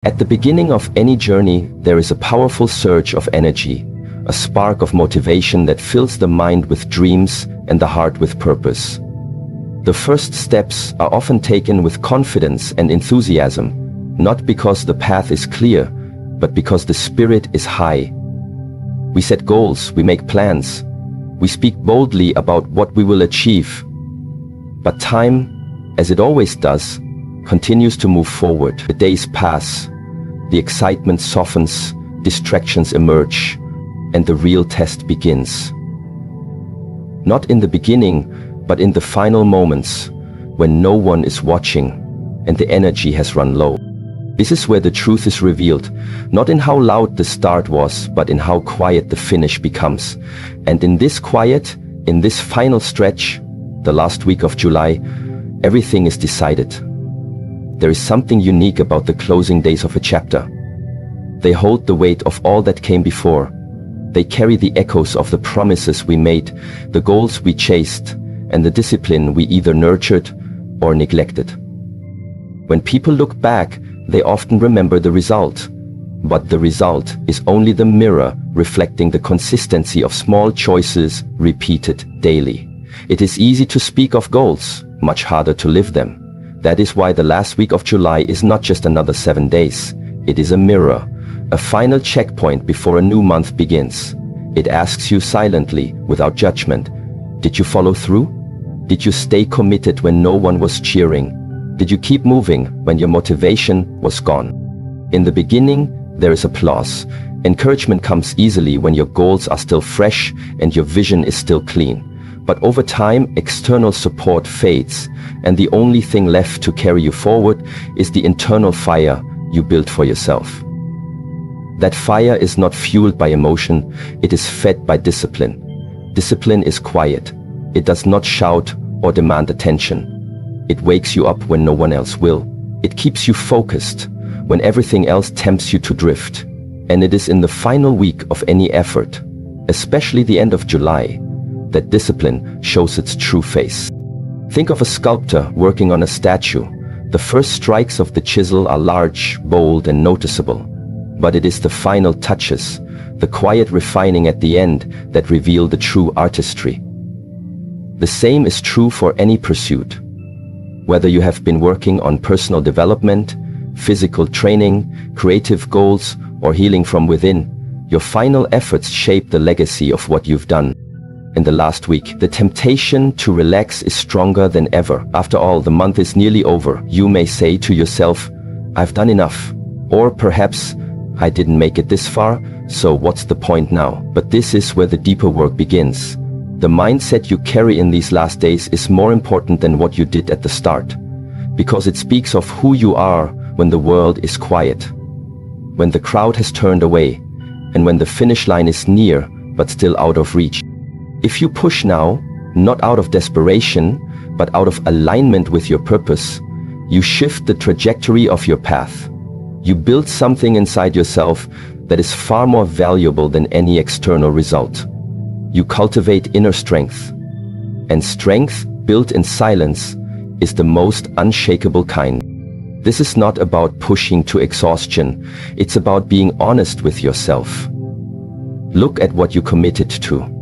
At the beginning of any journey, there is a powerful surge of energy, a spark of motivation that fills the mind with dreams and the heart with purpose. The first steps are often taken with confidence and enthusiasm, not because the path is clear, but because the spirit is high. We set goals, we make plans, we speak boldly about what we will achieve. But time, as it always does, continues to move forward. The days pass, the excitement softens, distractions emerge, and the real test begins. Not in the beginning, but in the final moments, when no one is watching and the energy has run low. This is where the truth is revealed, not in how loud the start was, but in how quiet the finish becomes. And in this quiet, in this final stretch, the last week of July, everything is decided. There is something unique about the closing days of a chapter. They hold the weight of all that came before. They carry the echoes of the promises we made, the goals we chased, and the discipline we either nurtured or neglected. When people look back, they often remember the result. But the result is only the mirror reflecting the consistency of small choices repeated daily. It is easy to speak of goals, much harder to live them. That is why the last week of July is not just another 7 days. It is a mirror, a final checkpoint before a new month begins. It asks you silently, without judgment, did you follow through? Did you stay committed when no one was cheering? Did you keep moving when your motivation was gone? In the beginning, there is applause. Encouragement comes easily when your goals are still fresh and your vision is still clean. But over time, external support fades, and the only thing left to carry you forward is the internal fire you built for yourself. That fire is not fueled by emotion, it is fed by discipline. Discipline is quiet. It does not shout or demand attention. It wakes you up when no one else will. It keeps you focused when everything else tempts you to drift. And it is in the final week of any effort, especially the end of July, that discipline shows its true face. Think of a sculptor working on a statue. The first strikes of the chisel are large, bold, and noticeable. But it is the final touches, the quiet refining at the end, that reveal the true artistry. The same is true for any pursuit. Whether you have been working on personal development, physical training, creative goals, or healing from within, your final efforts shape the legacy of what you've done. In the last week, the temptation to relax is stronger than ever. After all, the month is nearly over. You may say to yourself, I've done enough. Or perhaps, I didn't make it this far, so what's the point now? But this is where the deeper work begins. The mindset you carry in these last days is more important than what you did at the start, because it speaks of who you are when the world is quiet, when the crowd has turned away, and when the finish line is near but still out of reach. If you push now, not out of desperation, but out of alignment with your purpose, you shift the trajectory of your path. You build something inside yourself that is far more valuable than any external result. You cultivate inner strength. And strength, built in silence, is the most unshakable kind. This is not about pushing to exhaustion. It's about being honest with yourself. Look at what you committed to.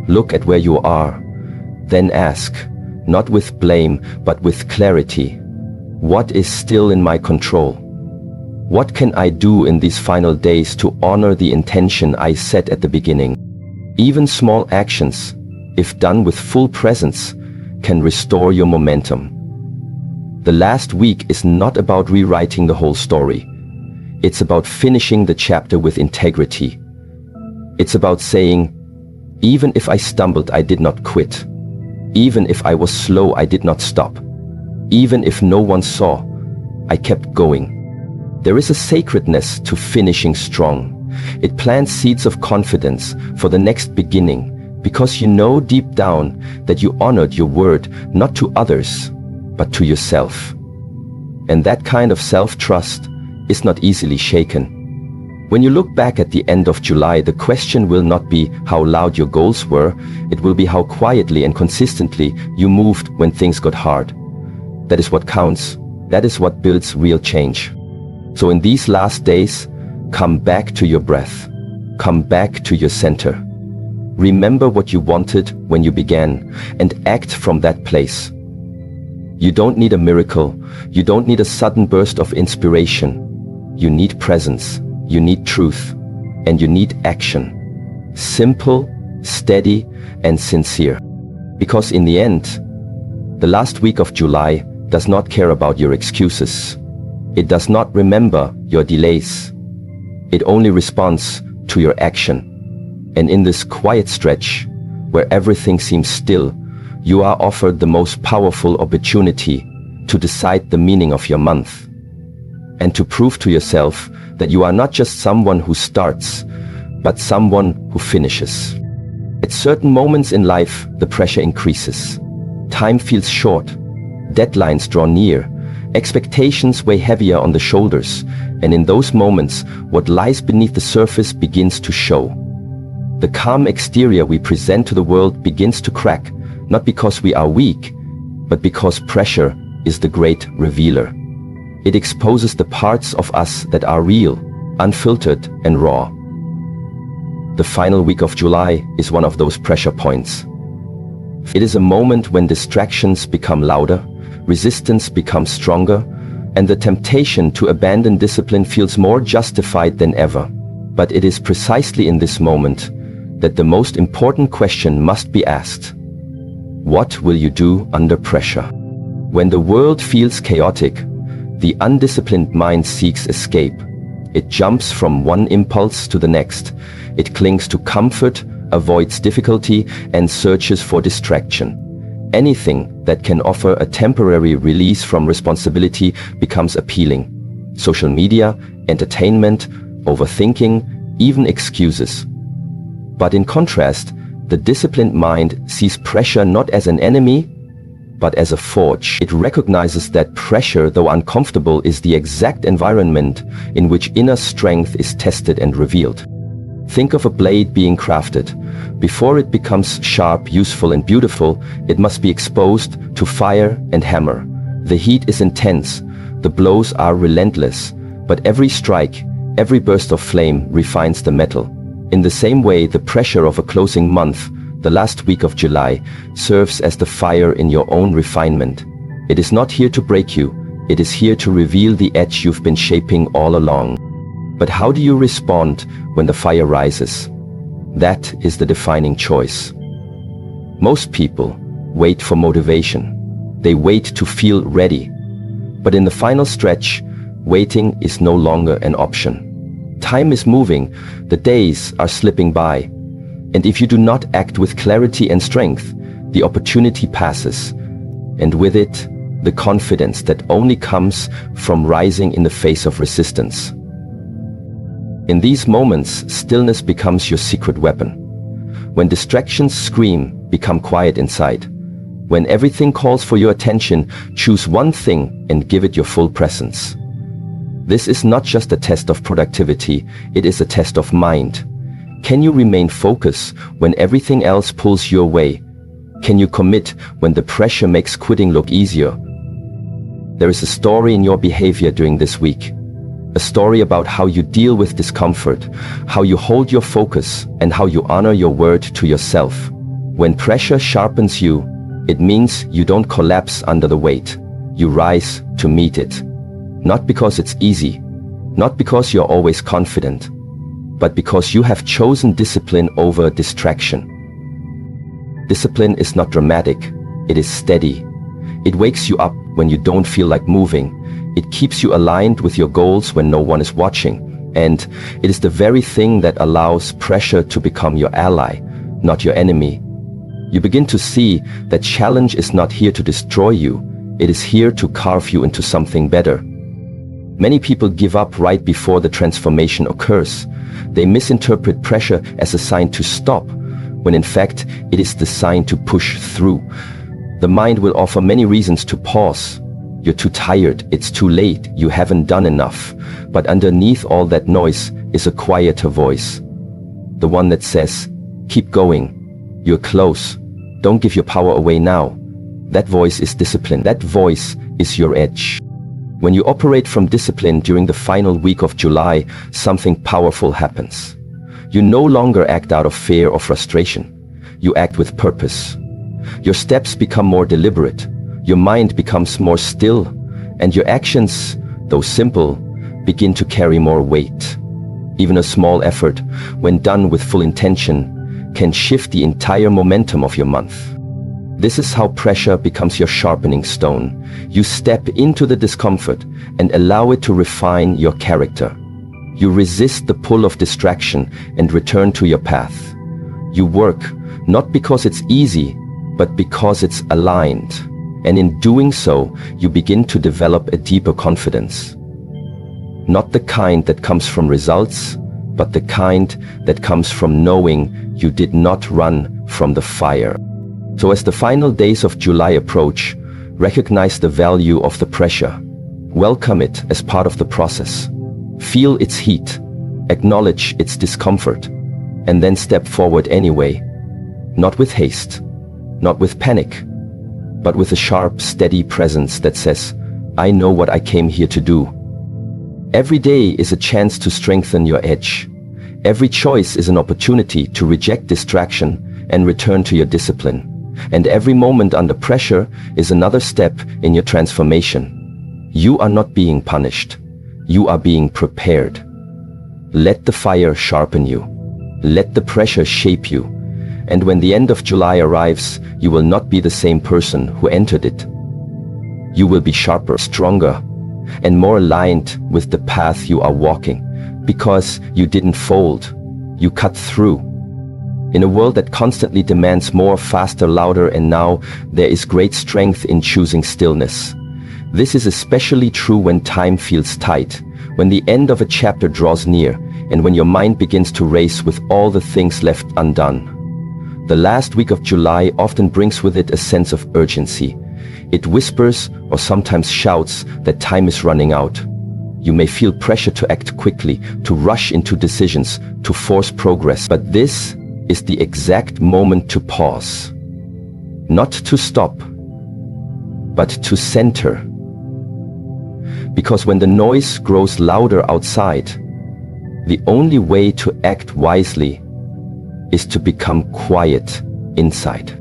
Look at where you are. Then ask, not with blame, but with clarity, what is still in my control? What can I do in these final days to honor the intention I set at the beginning? Even small actions, if done with full presence, can restore your momentum. The last week is not about rewriting the whole story. It's about finishing the chapter with integrity. It's about saying, even if I stumbled, I did not quit. Even if I was slow, I did not stop. Even if no one saw, I kept going. There is a sacredness to finishing strong. It plants seeds of confidence for the next beginning, because you know deep down that you honored your word, not to others, but to yourself. And that kind of self-trust is not easily shaken. When you look back at the end of July, the question will not be how loud your goals were, it will be how quietly and consistently you moved when things got hard. That is what counts. That is what builds real change. So in these last days, come back to your breath. Come back to your center. Remember what you wanted when you began and act from that place. You don't need a miracle. You don't need a sudden burst of inspiration. You need presence. You need truth. And you need action. Simple, steady, and sincere. Because in the end, the last week of July does not care about your excuses. It does not remember your delays. It only responds to your action. And in this quiet stretch, where everything seems still, you are offered the most powerful opportunity to decide the meaning of your month. And to prove to yourself that you are not just someone who starts, but someone who finishes. At certain moments in life, the pressure increases. Time feels short. Deadlines draw near. Expectations weigh heavier on the shoulders. And in those moments, what lies beneath the surface begins to show. The calm exterior we present to the world begins to crack, not because we are weak, but because pressure is the great revealer. It exposes the parts of us that are real, unfiltered and raw. The final week of July is one of those pressure points. It is a moment when distractions become louder, resistance becomes stronger, and the temptation to abandon discipline feels more justified than ever. But it is precisely in this moment that the most important question must be asked. What will you do under pressure? When the world feels chaotic, the undisciplined mind seeks escape. It jumps from one impulse to the next. It clings to comfort, avoids difficulty, and searches for distraction. Anything that can offer a temporary release from responsibility becomes appealing. Social media, entertainment, overthinking, even excuses. But in contrast, the disciplined mind sees pressure not as an enemy, but as a forge. It recognizes that pressure, though uncomfortable, is the exact environment in which inner strength is tested and revealed. Think of a blade being crafted. Before it becomes sharp, useful, and beautiful, it must be exposed to fire and hammer. The heat is intense, the blows are relentless, but every strike, every burst of flame refines the metal. In the same way, the pressure of a closing month, the last week of July, serves as the fire in your own refinement. It is not here to break you, it is here to reveal the edge you've been shaping all along. But how do you respond when the fire rises? That is the defining choice. Most people wait for motivation. They wait to feel ready. But in the final stretch, waiting is no longer an option. Time is moving, the days are slipping by. And if you do not act with clarity and strength, the opportunity passes. And with it, the confidence that only comes from rising in the face of resistance. In these moments, stillness becomes your secret weapon. When distractions scream, become quiet inside. When everything calls for your attention, choose one thing and give it your full presence. This is not just a test of productivity, it is a test of mind. Can you remain focused when everything else pulls your way? Can you commit when the pressure makes quitting look easier? There is a story in your behavior during this week. A story about how you deal with discomfort, how you hold your focus, and how you honor your word to yourself. When pressure sharpens you, it means you don't collapse under the weight. You rise to meet it. Not because it's easy, not because you're always confident, but because you have chosen discipline over distraction. Discipline is not dramatic, it is steady. It wakes you up when you don't feel like moving. It keeps you aligned with your goals when no one is watching. And it is the very thing that allows pressure to become your ally, not your enemy. You begin to see that challenge is not here to destroy you, it is here to carve you into something better. Many people give up right before the transformation occurs. They misinterpret pressure as a sign to stop, when in fact it is the sign to push through. The mind will offer many reasons to pause. You're too tired, it's too late, you haven't done enough. But underneath all that noise is a quieter voice. The one that says, keep going, you're close, don't give your power away now. That voice is discipline, that voice is your edge. When you operate from discipline during the final week of July, something powerful happens. You no longer act out of fear or frustration. You act with purpose. Your steps become more deliberate. Your mind becomes more still, and your actions, though simple, begin to carry more weight. Even a small effort, when done with full intention, can shift the entire momentum of your month. This is how pressure becomes your sharpening stone. You step into the discomfort and allow it to refine your character. You resist the pull of distraction and return to your path. You work, not because it's easy, but because it's aligned. And in doing so, you begin to develop a deeper confidence. Not the kind that comes from results, but the kind that comes from knowing you did not run from the fire. So as the final days of July approach, recognize the value of the pressure. Welcome it as part of the process. Feel its heat, acknowledge its discomfort, and then step forward anyway. Not with haste, not with panic, but with a sharp, steady presence that says, I know what I came here to do. Every day is a chance to strengthen your edge. Every choice is an opportunity to reject distraction and return to your discipline. And every moment under pressure is another step in your transformation. You are not being punished. You are being prepared. Let the fire sharpen you. Let the pressure shape you. And when the end of July arrives, you will not be the same person who entered it. You will be sharper, stronger, and more aligned with the path you are walking, because you didn't fold. You cut through. In a world that constantly demands more, faster, louder, and now, there is great strength in choosing stillness. This is especially true when time feels tight, when the end of a chapter draws near, and when your mind begins to race with all the things left undone. The last week of July often brings with it a sense of urgency. It whispers, or sometimes shouts, that time is running out. You may feel pressure to act quickly, to rush into decisions, to force progress, but this is the exact moment to pause. Not to stop, but to center. Because when the noise grows louder outside, the only way to act wisely is to become quiet inside.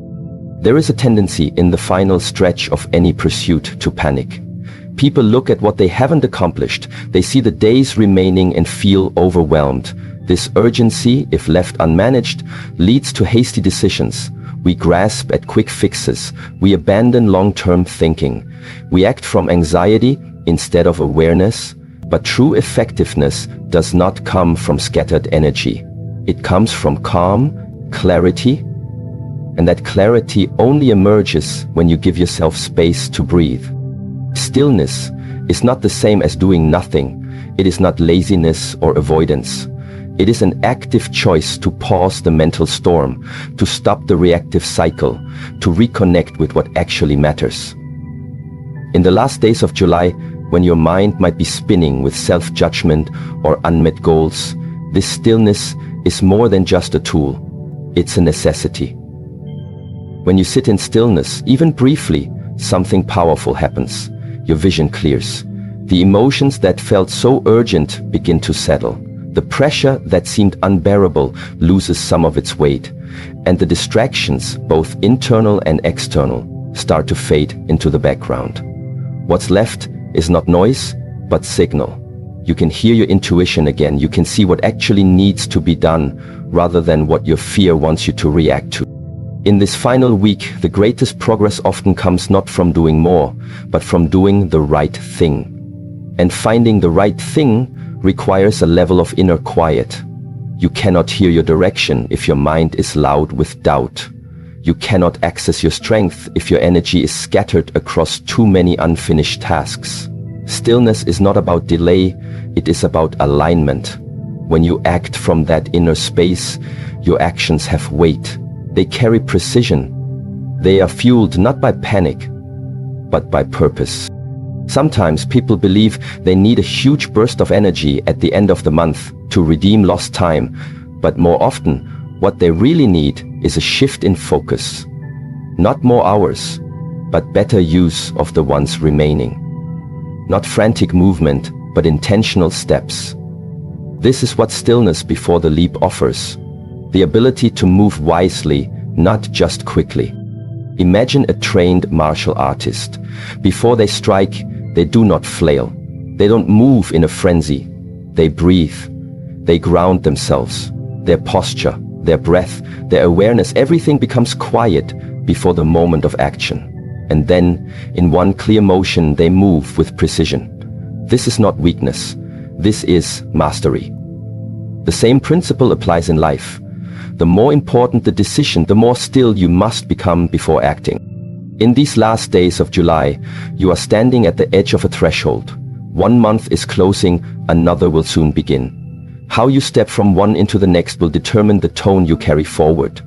There is a tendency in the final stretch of any pursuit to panic. People look at what they haven't accomplished. They see the days remaining and feel overwhelmed. This urgency, if left unmanaged, leads to hasty decisions. We grasp at quick fixes. We abandon long-term thinking. We act from anxiety instead of awareness. But true effectiveness does not come from scattered energy. It comes from calm, clarity, and that clarity only emerges when you give yourself space to breathe. Stillness is not the same as doing nothing. It is not laziness or avoidance. It is an active choice to pause the mental storm, to stop the reactive cycle, to reconnect with what actually matters. In the last days of July, when your mind might be spinning with self-judgment or unmet goals, this stillness is more than just a tool. It's a necessity. When you sit in stillness, even briefly, something powerful happens. Your vision clears. The emotions that felt so urgent begin to settle. The pressure that seemed unbearable loses some of its weight, and the distractions, both internal and external, start to fade into the background. What's left is not noise, but signal. You can hear your intuition again. You can see what actually needs to be done, rather than what your fear wants you to react to. In this final week, the greatest progress often comes not from doing more, but from doing the right thing. And finding the right thing requires a level of inner quiet. You cannot hear your direction if your mind is loud with doubt. You cannot access your strength if your energy is scattered across too many unfinished tasks. Stillness is not about delay, it is about alignment. When you act from that inner space, your actions have weight. They carry precision. They are fueled not by panic, but by purpose. Sometimes people believe they need a huge burst of energy at the end of the month to redeem lost time, but more often, what they really need is a shift in focus. Not more hours, but better use of the ones remaining. not frantic movement, but intentional steps. This is what stillness before the leap offers, the ability to move wisely, not just quickly. Imagine a trained martial artist. Before they strike, they do not flail. They don't move in a frenzy. They breathe. They ground themselves. Their posture, their breath, their awareness, everything becomes quiet before the moment of action. And then, in one clear motion, they move with precision. This is not weakness. This is mastery. The same principle applies in life. The more important the decision, the more still you must become before acting. In these last days of July, you are standing at the edge of a threshold. 1 month is closing, another will soon begin. How you step from one into the next will determine the tone you carry forward.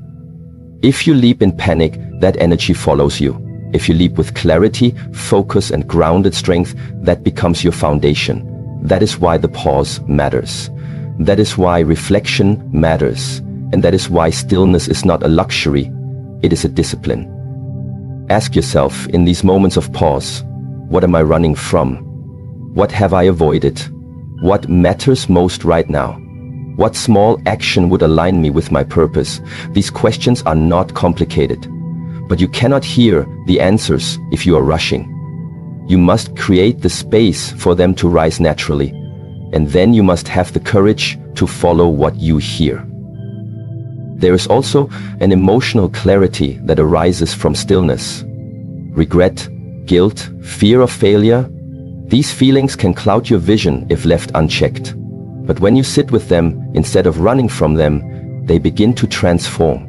If you leap in panic, that energy follows you. If you leap with clarity, focus, and grounded strength, that becomes your foundation. That is why the pause matters. That is why reflection matters. And that is why stillness is not a luxury, it is a discipline. Ask yourself in these moments of pause, what am I running from? What have I avoided? What matters most right now? What small action would align me with my purpose? These questions are not complicated, but you cannot hear the answers if you are rushing. You must create the space for them to rise naturally, and then you must have the courage to follow what you hear. There is also an emotional clarity that arises from stillness. Regret, guilt, fear of failure, these feelings can cloud your vision if left unchecked. But when you sit with them instead of running from them, they begin to transform.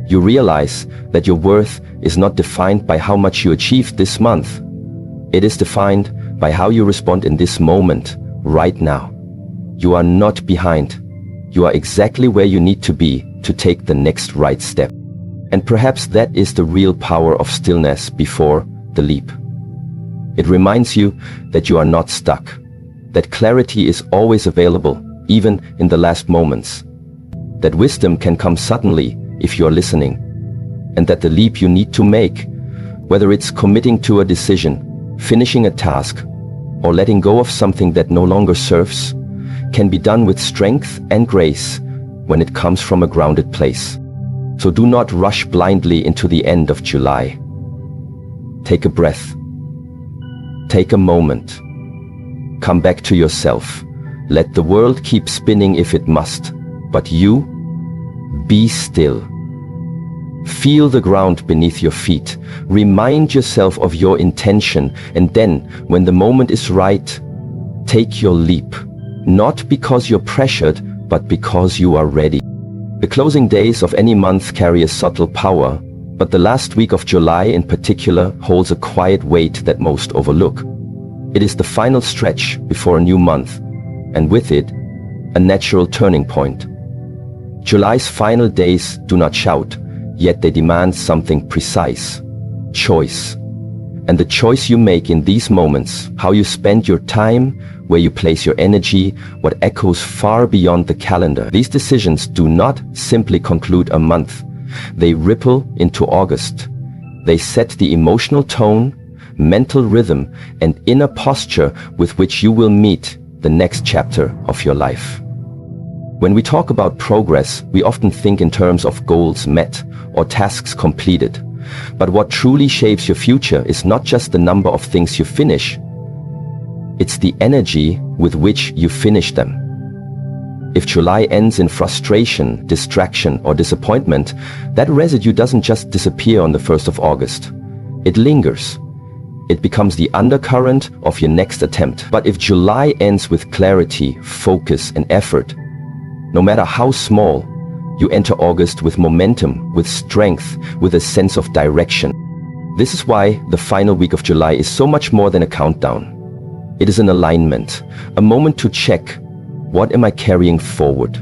You realize that your worth is not defined by how much you achieved this month. It is defined by how you respond in this moment, right now. You are not behind. You are exactly where you need to be to take the next right step. And perhaps that is the real power of stillness before the leap. It reminds you that you are not stuck, that clarity is always available, even in the last moments, that wisdom can come suddenly if you are listening, and that the leap you need to make, whether it's committing to a decision, finishing a task, or letting go of something that no longer serves, can be done with strength and grace when it comes from a grounded place. So do not rush blindly into the end of July. Take a breath. Take a moment. Come back to yourself. Let the world keep spinning if it must, but you, be still. Feel the ground beneath your feet. Remind yourself of your intention, and then, when the moment is right, take your leap. Not because you're pressured, but because you are ready. The closing days of any month carry a subtle power, but the last week of July in particular holds a quiet weight that most overlook. It is the final stretch before a new month, and with it, a natural turning point. July's final days do not shout, yet they demand something precise: choice. And the choice you make in these moments, how you spend your time, where you place your energy, what echoes far beyond the calendar. These decisions do not simply conclude a month. They ripple into August. They set the emotional tone, mental rhythm, and inner posture with which you will meet the next chapter of your life. When we talk about progress, we often think in terms of goals met or tasks completed. But what truly shapes your future is not just the number of things you finish, it's the energy with which you finish them. If July ends in frustration, distraction, or disappointment, that residue doesn't just disappear on the 1st of August. It lingers. It becomes the undercurrent of your next attempt. But if July ends with clarity, focus, and effort, no matter how small, you enter August with momentum, with strength, with a sense of direction. This is why the final week of July is so much more than a countdown. It is an alignment, a moment to check, what am I carrying forward?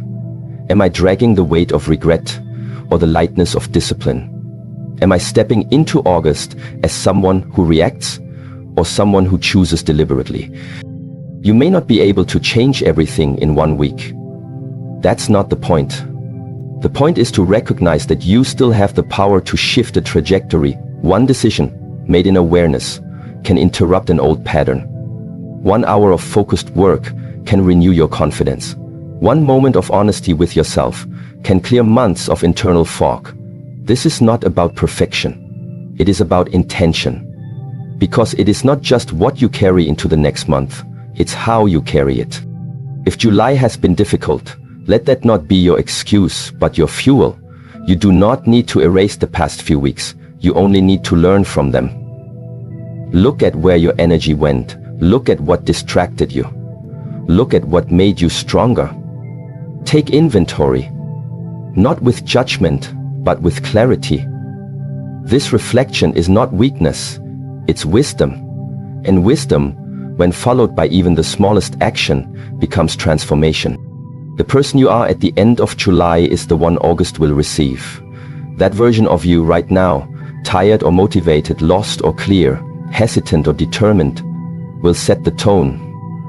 Am I dragging the weight of regret or the lightness of discipline? Am I stepping into August as someone who reacts or someone who chooses deliberately? You may not be able to change everything in 1 week. That's not the point. The point is to recognize that you still have the power to shift a trajectory. One decision, made in awareness, can interrupt an old pattern. 1 hour of focused work can renew your confidence. 1 moment of honesty with yourself can clear months of internal fog. This is not about perfection. It is about intention. Because it is not just what you carry into the next month, it's how you carry it. If July has been difficult, let that not be your excuse, but your fuel. You do not need to erase the past few weeks. You only need to learn from them. Look at where your energy went. Look at what distracted you. Look at what made you stronger. Take inventory, not with judgment, but with clarity. This reflection is not weakness, it's wisdom. And wisdom, when followed by even the smallest action, becomes transformation. The person you are at the end of July is the one August will receive. That version of you right now, tired or motivated, lost or clear, hesitant or determined, will set the tone.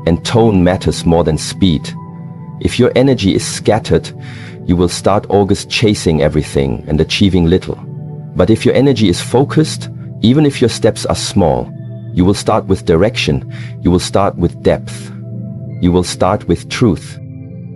And tone matters more than speed. If your energy is scattered, you will start August chasing everything and achieving little. But if your energy is focused, even if your steps are small, you will start with direction, you will start with depth, you will start with truth.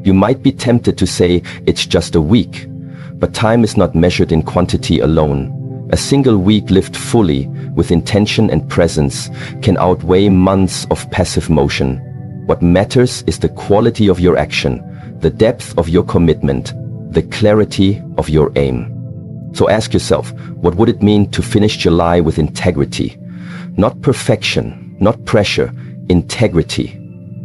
You might be tempted to say it's just a week, but time is not measured in quantity alone. A single week lived fully, with intention and presence, can outweigh months of passive motion. What matters is the quality of your action, the depth of your commitment, the clarity of your aim. So ask yourself, what would it mean to finish July with integrity? Not perfection, not pressure, integrity.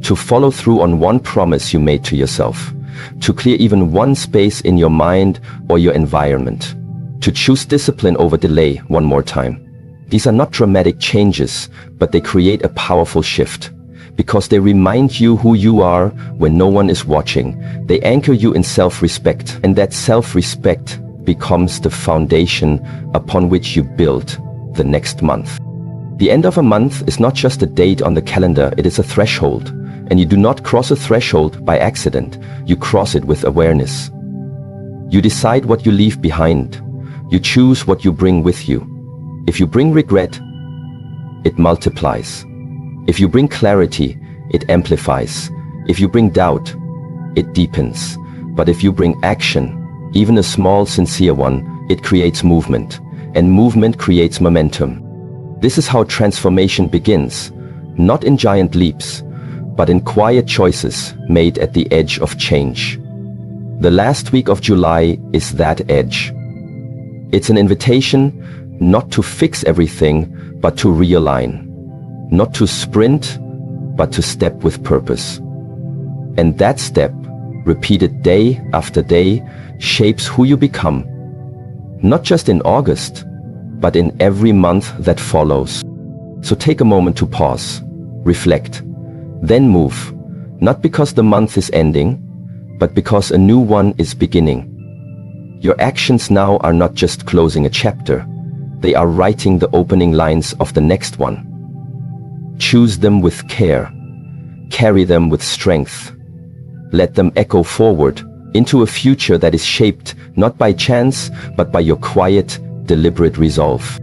To follow through on one promise you made to yourself. To clear even one space in your mind or your environment. To choose discipline over delay one more time. These are not dramatic changes, but they create a powerful shift. Because they remind you who you are when no one is watching. They anchor you in self-respect, and that self-respect becomes the foundation upon which you build the next month. The end of a month is not just a date on the calendar, it is a threshold. And you do not cross a threshold by accident, you cross it with awareness. You decide what you leave behind. You choose what you bring with you. If you bring regret, it multiplies. If you bring clarity, it amplifies. If you bring doubt, it deepens. But if you bring action, even a small, sincere one, it creates movement. And movement creates momentum. This is how transformation begins, not in giant leaps, but in quiet choices made at the edge of change. The last week of July is that edge. It's an invitation not to fix everything, but to realign. Not to sprint, but to step with purpose. And that step, repeated day after day, shapes who you become. Not just in August, but in every month that follows. So take a moment to pause, reflect, then move. Not because the month is ending, but because a new one is beginning. Your actions now are not just closing a chapter, they are writing the opening lines of the next one. Choose them with care. Carry them with strength. Let them echo forward into a future that is shaped not by chance, but by your quiet, deliberate resolve.